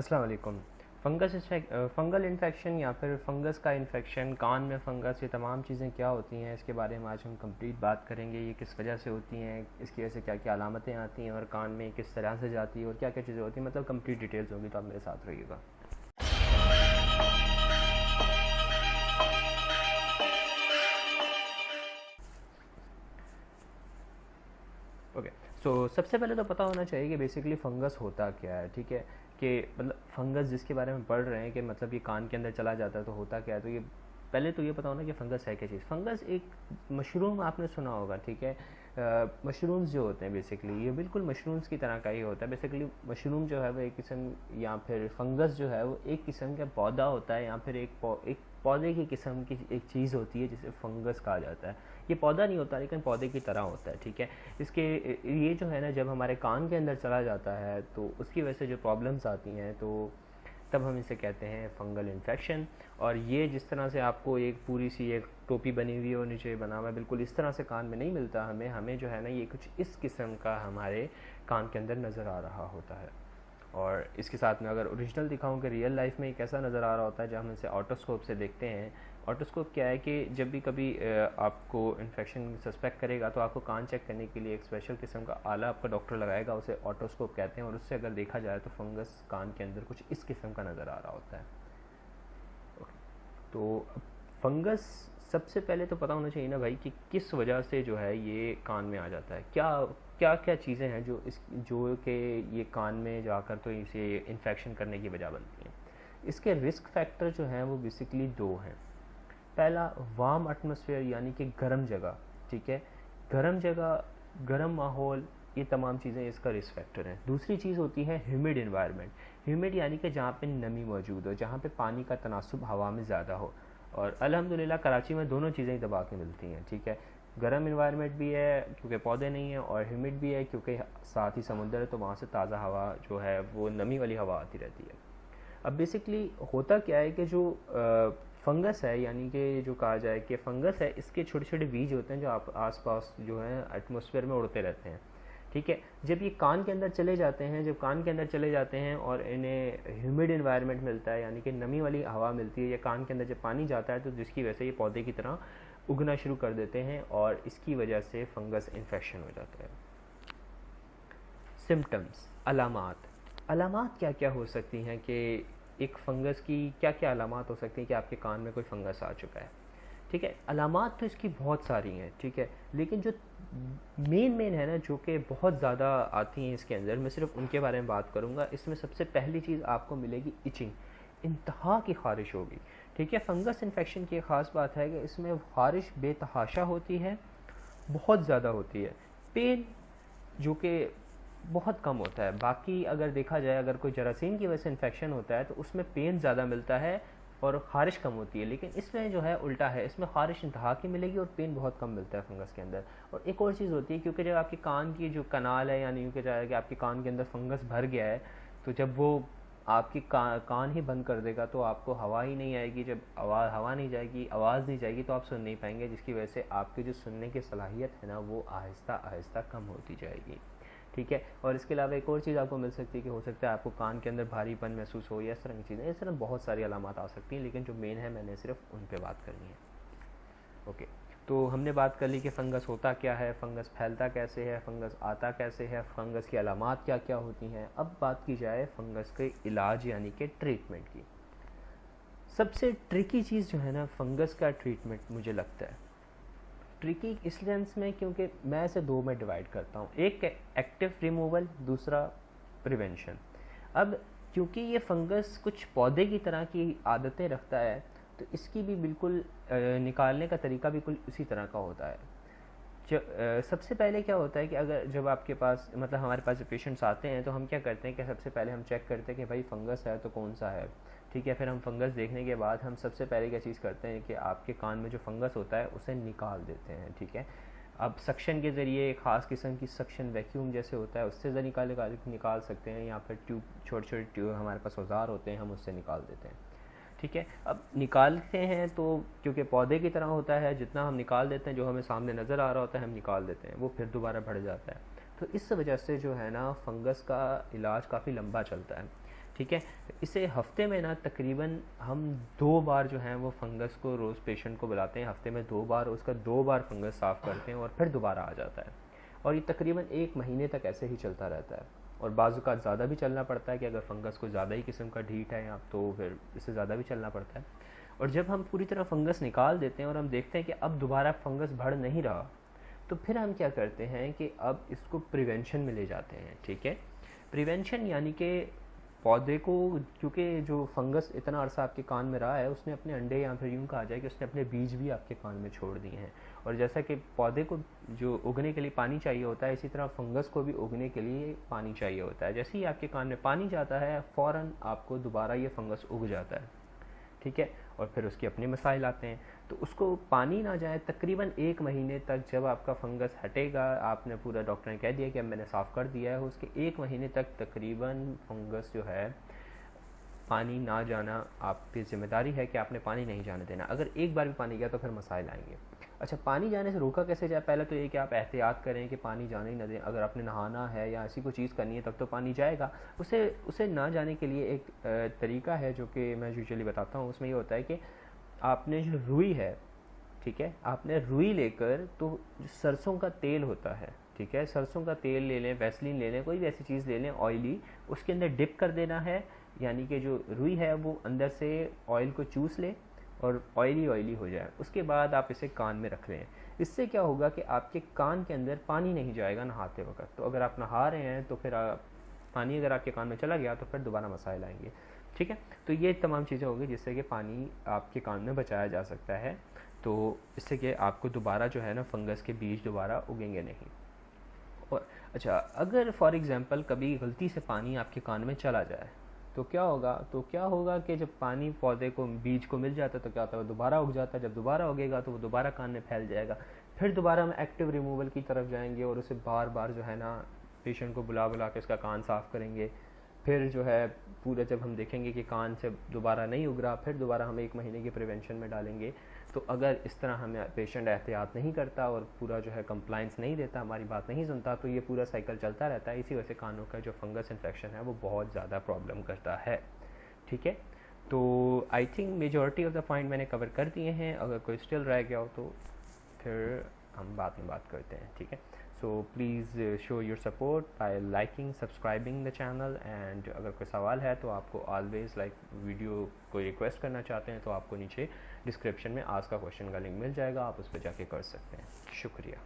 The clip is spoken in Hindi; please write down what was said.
अस्सलाम वालेकुम। फंगल इन्फेक्शन या फिर फंगस का इन्फेक्शन, कान में फंगस, ये तमाम चीज़ें क्या होती हैं, इसके बारे में आज हम कंप्लीट बात करेंगे। ये किस वजह से होती हैं, इसकी वजह से क्या क्या अलामतें आती हैं और कान में किस तरह से जाती है और क्या क्या चीज़ें होती हैं, मतलब कंप्लीट डिटेल्स होंगी, तो आप मेरे साथ रहिएगा। ओके। सो सबसे पहले तो पता होना चाहिए कि बेसिकली फ़ंगस होता क्या है, ठीक है। कि मतलब फ़ंगस जिसके बारे में पढ़ रहे हैं कि मतलब ये कान के अंदर चला जाता है तो होता क्या है, तो ये पहले तो ये पता होना कि फ़ंगस है क्या चीज़। फ़ंगस एक मशरूम आपने सुना होगा, ठीक है। मशरूम्स जो होते हैं बेसिकली ये बिल्कुल मशरूम्स की तरह का ही होता है। बेसिकली मशरूम जो है वो एक किस्म, या फिर फंगस जो है वो एक किस्म का पौधा होता है, या फिर एक पौधे की किस्म की एक चीज़ होती है जिसे फंगस कहा जाता है। ये पौधा नहीं होता लेकिन पौधे की तरह होता है, ठीक है। इसके ये जो है ना, जब हमारे कान के अंदर चला जाता है तो उसकी वजह से जो प्रॉब्लम्स आती हैं, तो तब हम इसे कहते हैं फंगल इन्फेक्शन। और ये जिस तरह से आपको एक पूरी सी एक टोपी बनी हुई है और नीचे बना हुआ है, बिल्कुल इस तरह से कान में नहीं मिलता हमें जो है ना, ये कुछ इस किस्म का हमारे कान के अंदर नज़र आ रहा होता है। और इसके साथ में अगर ओरिजिनल दिखाऊं कि रियल लाइफ में कैसा नज़र आ रहा होता है, जब हम इसे ऑटोस्कोप से देखते हैं। ऑटोस्कोप क्या है कि जब भी कभी आपको इन्फेक्शन सस्पेक्ट करेगा तो आपको कान चेक करने के लिए एक स्पेशल किस्म का आला आपका डॉक्टर लगाएगा, उसे ऑटोस्कोप कहते हैं। और उससे अगर देखा जाए तो फंगस कान के अंदर कुछ इस किस्म का नज़र आ रहा होता है। तो फंगस सबसे पहले तो पता होना चाहिए ना भाई कि किस वजह से जो है ये कान में आ जाता है। क्या क्या क्या चीज़ें हैं जो कि ये कान में जाकर तो इसे इन्फेक्शन करने की वजह बनती हैं। इसके रिस्क फैक्टर जो हैं वो बेसिकली दो हैं। पहला, वार्म एटमॉस्फेयर यानी कि गर्म जगह, ठीक है। गर्म जगह, गर्म माहौल, ये तमाम चीज़ें इसका रिस्क फैक्टर हैं। दूसरी चीज़ होती है ह्यूमिड इन्वायरमेंट। ह्यूमिड यानी कि जहाँ पे नमी मौजूद हो, जहाँ पे पानी का तनासुब हवा में ज़्यादा हो। और अल्हम्दुलिल्लाह कराची में दोनों चीज़ें ही दबा के मिलती हैं, ठीक है। गर्म इन्वायरमेंट भी है क्योंकि पौधे नहीं हैं, और ह्यूमिड भी है क्योंकि साथ ही समुंदर है, तो वहाँ से ताज़ा हवा जो है वो नमी वाली हवा आती रहती है। अब बेसिकली होता क्या है कि जो फंगस है, यानी कि जो कहा जाए कि फंगस है, इसके छोटे छोटे बीज होते हैं जो आप आसपास जो है एटमॉस्फेयर में उड़ते रहते हैं, ठीक है। जब ये कान के अंदर चले जाते हैं, जब कान के अंदर चले जाते हैं और इन्हें ह्यूमिड इन्वायरमेंट मिलता है, यानी कि नमी वाली हवा मिलती है, या कान के अंदर जब पानी जाता है, तो जिसकी वजह से ये पौधे की तरह उगना शुरू कर देते हैं और इसकी वजह से फंगस इन्फेक्शन हो जाता है। सिम्टम्स, अलामात। अलामात क्या क्या हो सकती हैं कि एक फ़ंगस की क्या क्या अलामात हो सकती हैं कि आपके कान में कोई फ़ंगस आ चुका है, ठीक है। अलामात तो इसकी बहुत सारी हैं, ठीक है, लेकिन जो मेन है ना, जो कि बहुत ज़्यादा आती हैं इसके अंदर, मैं सिर्फ उनके बारे में बात करूँगा। इसमें सबसे पहली चीज़ आपको मिलेगी इचिंग, इंतहा की ख़ारिश होगी, ठीक है। फंगस इन्फेक्शन की ख़ास बात है कि इसमें ख़ारिश बेतहाशा होती है, बहुत ज़्यादा होती है। पेन जो कि बहुत कम होता है। बाकी अगर देखा जाए, अगर कोई जरासीम की वजह से इन्फेक्शन होता है तो उसमें पेन ज़्यादा मिलता है और ख़ारिश कम होती है, लेकिन इसमें जो है उल्टा है, इसमें ख़ारिश इंतहा की मिलेगी और पेन बहुत कम मिलता है फंगस के अंदर। और एक और चीज़ होती है, क्योंकि जब आपके कान की जो कनाल है, यानी यूँ कहा जाए कि आपके कान के अंदर फंगस भर गया है, तो जब वो आपकी कान ही बंद कर देगा तो आपको हवा ही नहीं आएगी। जब हवा नहीं जाएगी, आवाज़ नहीं जाएगी, तो आप सुन नहीं पाएंगे, जिसकी वजह से आपकी जो सुनने की सलाहियत है ना, वो आहिस्ता आहिस्ता कम होती जाएगी, ठीक है। और इसके अलावा एक और चीज़ आपको मिल सकती है कि हो सकता है आपको कान के अंदर भारीपन महसूस हो, या इस तरह की चीज़ें, इस तरह बहुत सारी अलामत आ सकती हैं, लेकिन जो मेन है मैंने सिर्फ उन पे बात करनी है। ओके, तो हमने बात कर ली कि फ़ंगस होता क्या है, फ़ंगस फैलता कैसे है, फ़ंगस आता कैसे है, फ़ंगस की अलामत क्या क्या होती हैं। अब बात की जाए फ़ंगस के इलाज यानी कि ट्रीटमेंट की। सबसे ट्रिकी चीज़ जो है ना फ़ंगस का ट्रीटमेंट, मुझे लगता है ट्रिकी इस सेंस में क्योंकि मैं इसे दो में डिवाइड करता हूँ, एक एक्टिव रिमूवल, दूसरा प्रिवेंशन। अब क्योंकि ये फंगस कुछ पौधे की तरह की आदतें रखता है, तो इसकी भी बिल्कुल निकालने का तरीका बिल्कुल उसी तरह का होता है। सबसे पहले क्या होता है कि अगर जब आपके पास, मतलब हमारे पास पेशेंट्स आते हैं, तो हम क्या करते हैं कि सबसे पहले हम चेक करते हैं कि भाई फंगस है तो कौन सा है, ठीक है। फिर हम फंगस देखने के बाद हम सबसे पहले क्या चीज़ करते हैं कि आपके कान में जो फंगस होता है उसे निकाल देते हैं, ठीक है। अब सक्शन के ज़रिए, एक ख़ास किस्म की सक्शन वैक्यूम जैसे होता है, उससे निकाल सकते हैं, या फिर ट्यूब, छोटे छोटे ट्यूब हमारे पास औजार होते हैं, हम उससे निकाल देते हैं, ठीक है। अब निकालते हैं तो क्योंकि पौधे की तरह होता है, जितना हम निकाल देते हैं, जो हमें सामने नज़र आ रहा होता है हम निकाल देते हैं, वो फिर दोबारा बढ़ जाता है। तो इस वजह से जो है ना फंगस का इलाज काफ़ी लंबा चलता है। ठीक है। इसे हफ्ते में ना तकरीबन हम 2 बार जो है वो फंगस को रोज़ पेशेंट को बुलाते हैं, हफ्ते में 2 बार उसका 2 बार फंगस साफ़ करते हैं और फिर दोबारा आ जाता है। और ये तकरीबन 1 महीने तक ऐसे ही चलता रहता है। और बाज़-औक़ात ज़्यादा भी चलना पड़ता है कि अगर फंगस को ज़्यादा ही किस्म का ढीठ है या तो फिर इससे ज़्यादा भी चलना पड़ता है। और जब हम पूरी तरह फंगस निकाल देते हैं और हम देखते हैं कि अब दोबारा फंगस बढ़ नहीं रहा, तो फिर हम क्या करते हैं कि अब इसको प्रिवेंशन में ले जाते हैं। ठीक है, प्रिवेंशन यानी कि पौधे को, क्योंकि जो फंगस इतना अरसा आपके कान में रहा है उसने अपने अंडे, या फिर यूँ कहा जाए कि उसने अपने बीज भी आपके कान में छोड़ दिए हैं। और जैसा कि पौधे को जो उगने के लिए पानी चाहिए होता है, इसी तरह फंगस को भी उगने के लिए पानी चाहिए होता है। जैसे ही आपके कान में पानी जाता है फ़ौरन आपको दोबारा ये फंगस उग जाता है। ठीक है, और फिर उसके अपने मसाइल आते हैं। तो उसको पानी ना जाए तकरीबन 1 महीने तक, जब आपका फंगस हटेगा, आपने पूरा, डॉक्टर ने कह दिया कि अब मैंने साफ़ कर दिया है, उसके 1 महीने तक तकरीबन फंगस जो है, पानी ना जाना आपकी ज़िम्मेदारी है कि आपने पानी नहीं जाने देना। अगर एक बार भी पानी गया तो फिर मसाइल आएंगे। अच्छा, पानी जाने से रोका कैसे जाए? पहले तो ये कि आप एहतियात करें कि पानी जाने ही ना दें। अगर आपने नहाना है या ऐसी कोई चीज़ करनी है तब तो पानी जाएगा। उसे ना जाने के लिए एक तरीका है जो कि मैं यूजुअली बताता हूँ। उसमें ये होता है कि आपने जो रुई है, ठीक है, आपने रुई लेकर, तो सरसों का तेल होता है, ठीक है, सरसों का तेल ले लें, वैसलीन ले लें, कोई भी ऐसी चीज़ ले लें ऑयली, उसके अंदर डिप कर देना है, यानी कि जो रुई है वो अंदर से ऑयल को चूस ले और ऑयली ऑयली हो जाए। उसके बाद आप इसे कान में रख लें। इससे क्या होगा कि आपके कान के अंदर पानी नहीं जाएगा नहाते वक्त। तो अगर आप नहा रहे हैं तो फिर पानी अगर आपके कान में चला गया तो फिर दोबारा मसाइल आएंगे। ठीक है, तो ये तमाम चीज़ें होंगी जिससे कि पानी आपके कान में बचाया जा सकता है। तो इससे कि आपको दोबारा जो है ना फंगस के बीज दोबारा उगेंगे नहीं। और अच्छा, अगर फॉर एग्ज़ाम्पल कभी गलती से पानी आपके कान में चला जाए तो क्या होगा? कि जब पानी पौधे को, बीज को मिल जाता है तो क्या होता है, वो दोबारा उग जाता है। जब दोबारा उगेगा तो वो दोबारा कान में फैल जाएगा। फिर दोबारा हम एक्टिव रिमूवल की तरफ जाएंगे और उसे बार बार जो है ना पेशेंट को बुला बुला के उसका कान साफ़ करेंगे। फिर जो है पूरा, जब हम देखेंगे कि कान से दोबारा नहीं उग रहा, फिर दोबारा हम 1 महीने के प्रिवेंशन में डालेंगे। तो अगर इस तरह हमें पेशेंट एहतियात नहीं करता और पूरा जो है कंप्लाइंस नहीं देता, हमारी बात नहीं सुनता, तो ये पूरा साइकिल चलता रहता है। इसी वजह से कानों का जो फंगस इन्फेक्शन है वो बहुत ज़्यादा प्रॉब्लम करता है। ठीक है, तो I think majority of the point मैंने कवर कर दिए हैं। अगर कोई स्टिल रह गया हो तो फिर हम बाद में बात करते हैं। ठीक है, so please show your support by liking, subscribing the channel, and अगर कोई सवाल है तो आपको always वीडियो कोई रिक्वेस्ट करना चाहते हैं तो आपको नीचे डिस्क्रिप्शन में आस्क अ क्वेश्चन का लिंक मिल जाएगा, आप उस पर जाके कर सकते हैं। शुक्रिया।